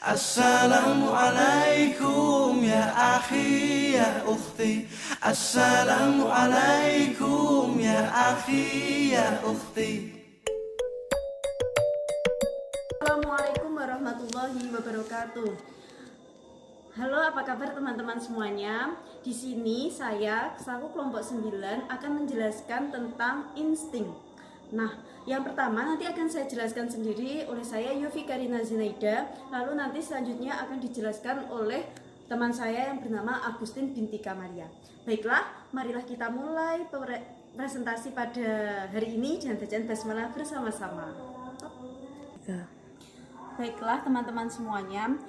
Assalamualaikum ya akhi ya ukhti. Assalamualaikum ya akhi ya ukhti. Assalamualaikum warahmatullahi wabarakatuh. Halo, apa kabar teman-teman semuanya? Di sini saya selaku kelompok 9 akan menjelaskan tentang insting. Nah, yang pertama nanti akan saya jelaskan sendiri oleh saya Yofi Karina Zinaida. Lalu nanti selanjutnya akan dijelaskan oleh teman saya yang bernama Agustin binti Kamaria. Baiklah, marilah kita mulai presentasi pada hari ini dan bacaan basmalah bersama-sama. Baiklah teman-teman semuanya.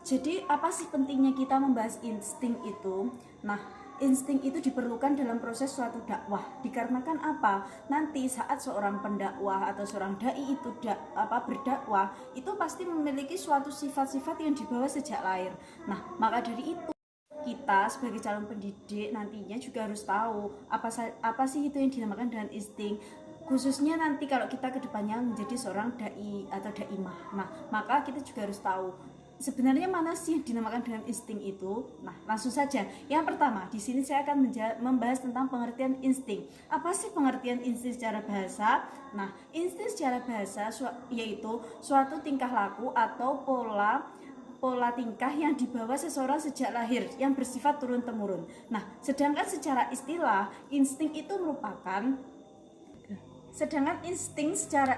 Jadi apa sih pentingnya kita membahas insting itu? Nah, insting itu diperlukan dalam proses suatu dakwah. Dikarenakan apa? Nanti saat seorang pendakwah atau seorang dai itu berdakwah, itu pasti memiliki suatu sifat-sifat yang dibawa sejak lahir. Nah, maka dari itu kita sebagai calon pendidik nantinya juga harus tahu apa sih itu yang dinamakan dengan insting. Khususnya nanti kalau kita kedepannya menjadi seorang dai atau daimah. Nah, maka kita juga harus tahu sebenarnya mana sih yang dinamakan dengan insting itu? Nah, langsung saja. Yang pertama, di sini saya akan membahas tentang pengertian insting. Apa sih pengertian insting secara bahasa? Nah, insting secara bahasa yaitu suatu tingkah laku atau pola tingkah yang dibawa seseorang sejak lahir yang bersifat turun-temurun. Nah, sedangkan secara istilah, insting itu merupakan secara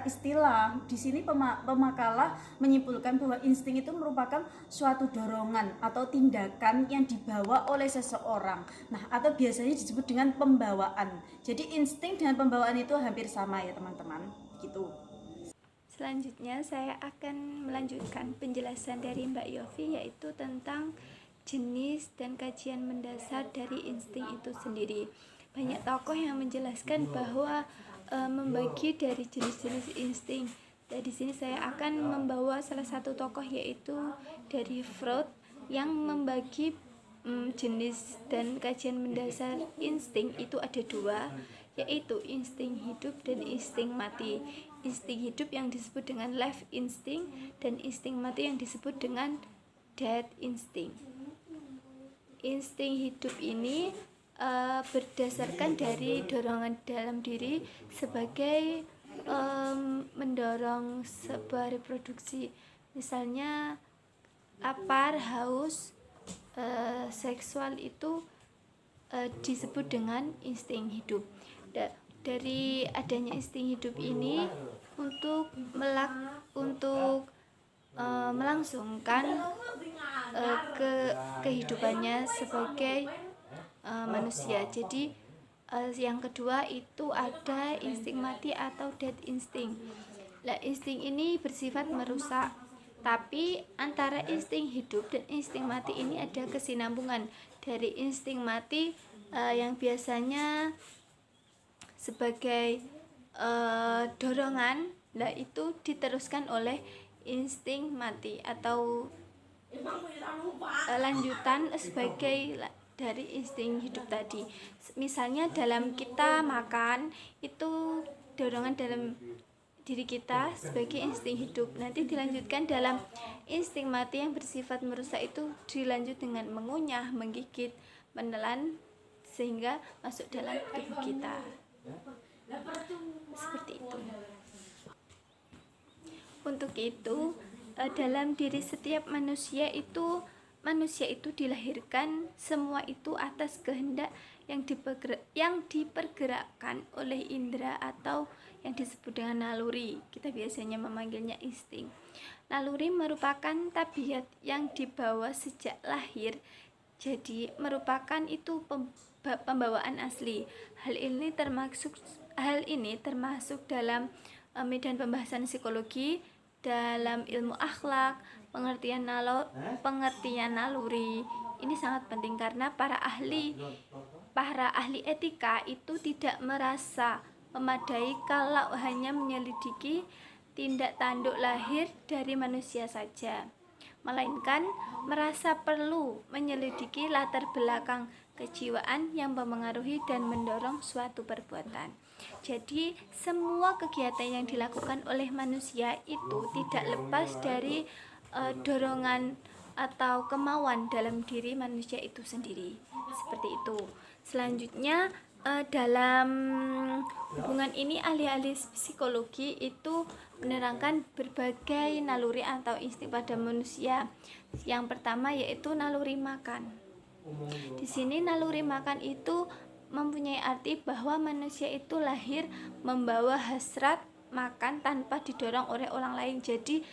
istilah di sini pemakalah menyimpulkan bahwa insting itu merupakan suatu dorongan atau tindakan yang dibawa oleh seseorang. Nah, atau biasanya disebut dengan pembawaan. Jadi insting dan pembawaan itu hampir sama ya teman-teman. Gitu. Selanjutnya saya akan melanjutkan penjelasan dari Mbak Yofi, yaitu tentang jenis dan kajian mendasar dari insting itu sendiri. Banyak tokoh yang menjelaskan bahwa membagi dari jenis-jenis insting. Dan di sini saya akan membawa salah satu tokoh, yaitu dari Freud, yang membagi jenis dan kajian mendasar insting itu ada dua, yaitu insting hidup dan insting mati. Insting hidup yang disebut dengan life instinct dan insting mati yang disebut dengan death instinct. Insting hidup ini berdasarkan dari dorongan dalam diri sebagai mendorong sebuah reproduksi. Misalnya lapar, haus, seksual itu disebut dengan insting hidup. Dari adanya insting hidup ini untuk melangsungkan kehidupannya sebagai manusia. Jadi yang kedua itu ada insting mati atau death instinct. Nah, insting ini bersifat merusak, tapi antara insting hidup dan insting mati ini ada kesinambungan. Dari insting mati yang biasanya sebagai dorongan, nah itu diteruskan oleh insting mati atau lanjutan sebagai dari insting hidup tadi. Misalnya dalam kita makan, itu dorongan dalam diri kita sebagai insting hidup. Nanti dilanjutkan dalam insting mati yang bersifat merusak, itu dilanjut dengan mengunyah, menggigit, menelan, sehingga masuk dalam tubuh kita. Seperti itu. Untuk itu, dalam diri setiap manusia itu dilahirkan semua itu atas kehendak yang dipergerakkan oleh indera atau yang disebut dengan naluri. Kita biasanya memanggilnya insting. Naluri merupakan tabiat yang dibawa sejak lahir, jadi merupakan itu pembawaan asli. Hal ini termasuk dalam medan pembahasan psikologi, dalam ilmu akhlak, pengertian naluri. Ini sangat penting karena para ahli etika itu tidak merasa memadai kalau hanya menyelidiki tindak tanduk lahir dari manusia saja, melainkan merasa perlu menyelidiki latar belakang kejiwaan yang mempengaruhi dan mendorong suatu perbuatan. Jadi semua kegiatan yang dilakukan oleh manusia itu tidak lepas dari dorongan atau kemauan dalam diri manusia itu sendiri. Seperti itu. Selanjutnya dalam hubungan ini ahli-ahli psikologi itu menerangkan berbagai naluri atau insting pada manusia. Yang pertama yaitu naluri makan. Di sini naluri makan itu mempunyai arti bahwa manusia itu lahir membawa hasrat makan tanpa didorong oleh orang lain. Jadi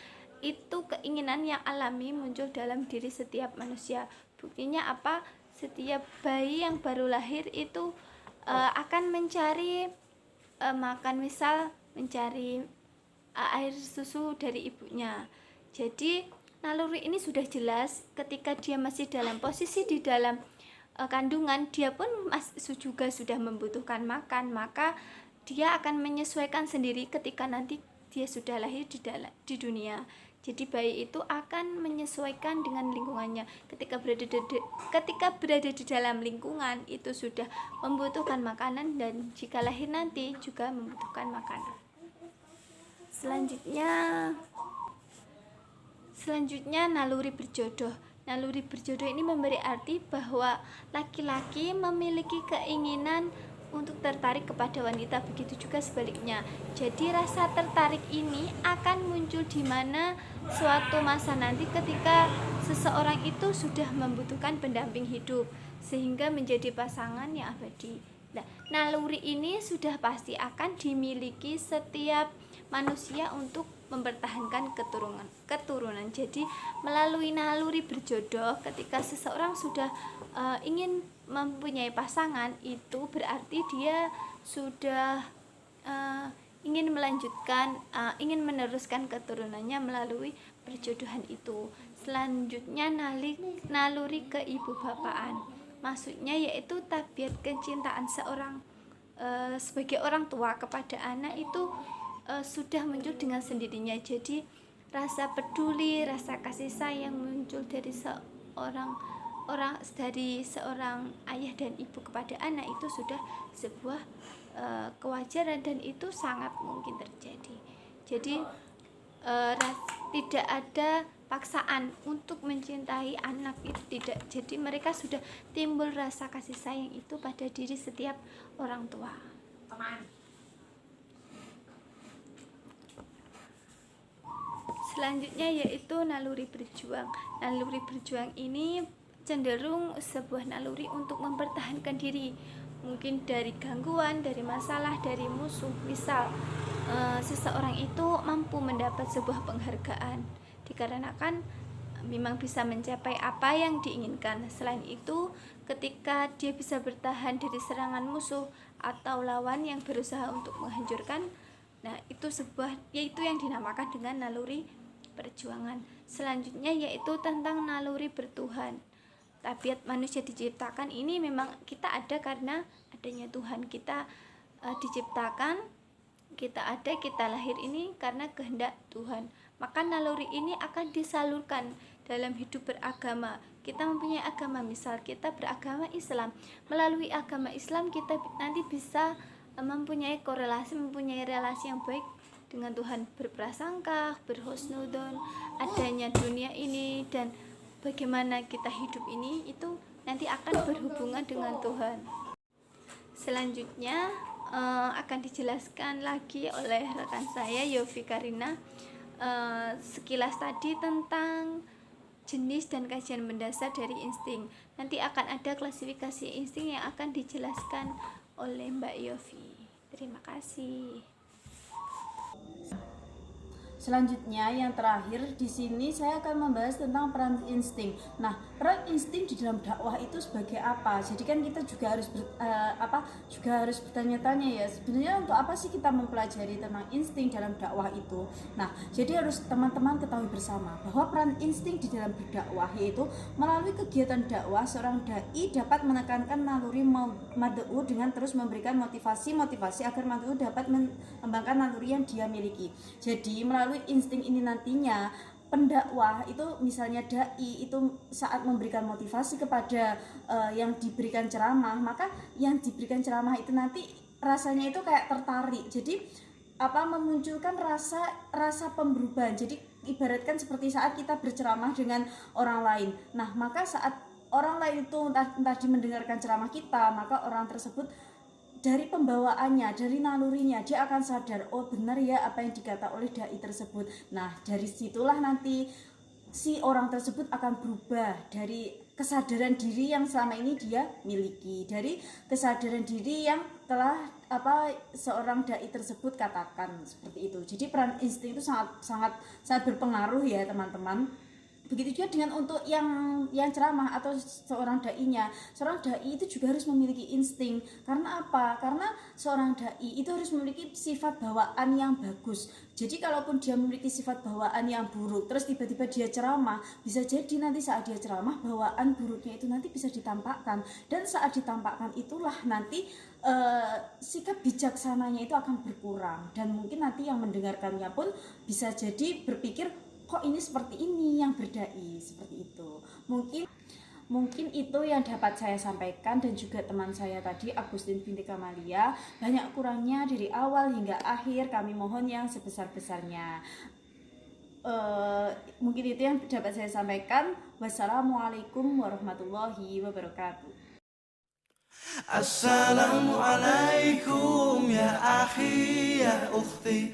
itu keinginan yang alami muncul dalam diri setiap manusia. Buktinya apa? Setiap bayi yang baru lahir itu akan mencari makan, misal mencari air susu dari ibunya. Jadi naluri ini sudah jelas ketika dia masih dalam posisi di dalam kandungan, dia pun juga sudah membutuhkan makan, maka dia akan menyesuaikan sendiri ketika nanti dia sudah lahir di dunia. Jadi bayi itu akan menyesuaikan dengan lingkungannya. Ketika berada di dalam lingkungan itu sudah membutuhkan makanan, dan jika lahir nanti juga membutuhkan makanan. Selanjutnya naluri berjodoh. Naluri berjodoh ini memberi arti bahwa laki-laki memiliki keinginan untuk tertarik kepada wanita, begitu juga sebaliknya. Jadi rasa tertarik ini akan muncul di mana suatu masa nanti ketika seseorang itu sudah membutuhkan pendamping hidup sehingga menjadi pasangan yang abadi. Nah, naluri ini sudah pasti akan dimiliki setiap manusia untuk mempertahankan keturunan. Jadi melalui naluri berjodoh, ketika seseorang sudah ingin mempunyai pasangan, itu berarti dia sudah ingin meneruskan keturunannya melalui perjodohan itu. Selanjutnya naluri keibubapaan. Maksudnya yaitu tabiat kecintaan seorang sebagai orang tua kepada anak itu sudah muncul dengan sendirinya. Jadi rasa peduli, rasa kasih sayang muncul dari seorang ayah dan ibu kepada anak itu sudah sebuah kewajaran, dan itu sangat mungkin terjadi. Jadi tidak ada paksaan untuk mencintai anak itu, tidak. Jadi mereka sudah timbul rasa kasih sayang itu pada diri setiap orang tua. Selanjutnya yaitu naluri berjuang. Naluri berjuang ini cenderung sebuah naluri untuk mempertahankan diri, mungkin dari gangguan, dari masalah, dari musuh. Misal seseorang itu mampu mendapat sebuah penghargaan dikarenakan memang bisa mencapai apa yang diinginkan. Selain itu, ketika dia bisa bertahan dari serangan musuh atau lawan yang berusaha untuk menghancurkan, nah itu yaitu yang dinamakan dengan naluri perjuangan. Selanjutnya yaitu tentang naluri bertuhan. Tabiat manusia diciptakan ini memang kita ada karena adanya Tuhan. Kita diciptakan, kita lahir ini karena kehendak Tuhan. Maka naluri ini akan disalurkan dalam hidup beragama. Kita mempunyai agama, misal kita beragama Islam. Melalui agama Islam kita nanti bisa mempunyai relasi yang baik dengan Tuhan, berprasangka, berhusnudzon, adanya dunia ini, dan bagaimana kita hidup ini itu nanti akan berhubungan dengan Tuhan. Selanjutnya akan dijelaskan lagi oleh rekan saya Yofi Karina sekilas tadi tentang jenis dan kajian mendasar dari insting. Nanti akan ada klasifikasi insting yang akan dijelaskan oleh Mbak Yofi. Terima kasih. Selanjutnya yang terakhir di sini saya akan membahas tentang peran insting. Nah, peran insting di dalam dakwah itu sebagai apa? Jadi kan kita juga harus bertanya-tanya ya, sebenarnya untuk apa sih kita mempelajari tentang insting dalam dakwah itu? Nah, jadi harus teman-teman ketahui bersama bahwa peran insting di dalam berdakwah yaitu melalui kegiatan dakwah seorang dai dapat menekankan naluri mad'u dengan terus memberikan motivasi agar mad'u dapat mengembangkan naluri yang dia miliki. Jadi melalui insting ini nantinya pendakwah itu, misalnya dai itu saat memberikan motivasi kepada yang diberikan ceramah, maka yang diberikan ceramah itu nanti rasanya itu kayak tertarik. Jadi memunculkan rasa pemberubahan. Jadi ibaratkan seperti saat kita berceramah dengan orang lain. Nah, maka saat orang lain itu tadi mendengarkan ceramah kita, maka orang tersebut dari pembawaannya, dari nalurinya, dia akan sadar, oh benar ya apa yang dikata oleh dai tersebut. Nah, dari situlah nanti si orang tersebut akan berubah dari kesadaran diri yang selama ini dia miliki, dari kesadaran diri yang telah seorang dai tersebut katakan, seperti itu. Jadi peran insting itu sangat berpengaruh ya teman-teman. Begitu juga dengan untuk yang ceramah atau seorang dai-nya. Seorang dai itu juga harus memiliki insting. Karena apa? Karena seorang dai itu harus memiliki sifat bawaan yang bagus. Jadi kalaupun dia memiliki sifat bawaan yang buruk, terus tiba-tiba dia ceramah, bisa jadi nanti saat dia ceramah bawaan buruknya itu nanti bisa ditampakkan. Dan saat ditampakkan itulah nanti sikap bijaksananya itu akan berkurang. Dan mungkin nanti yang mendengarkannya pun bisa jadi berpikir, kok ini seperti ini yang berdai, seperti itu. Mungkin itu yang dapat saya sampaikan, dan juga teman saya tadi Agustin binti Kamalia. Banyak kurangnya dari awal hingga akhir, kami mohon yang sebesar-besarnya. Mungkin itu yang dapat saya sampaikan. Wassalamualaikum warahmatullahi wabarakatuh. Assalamualaikum ya akhi ya ukhti.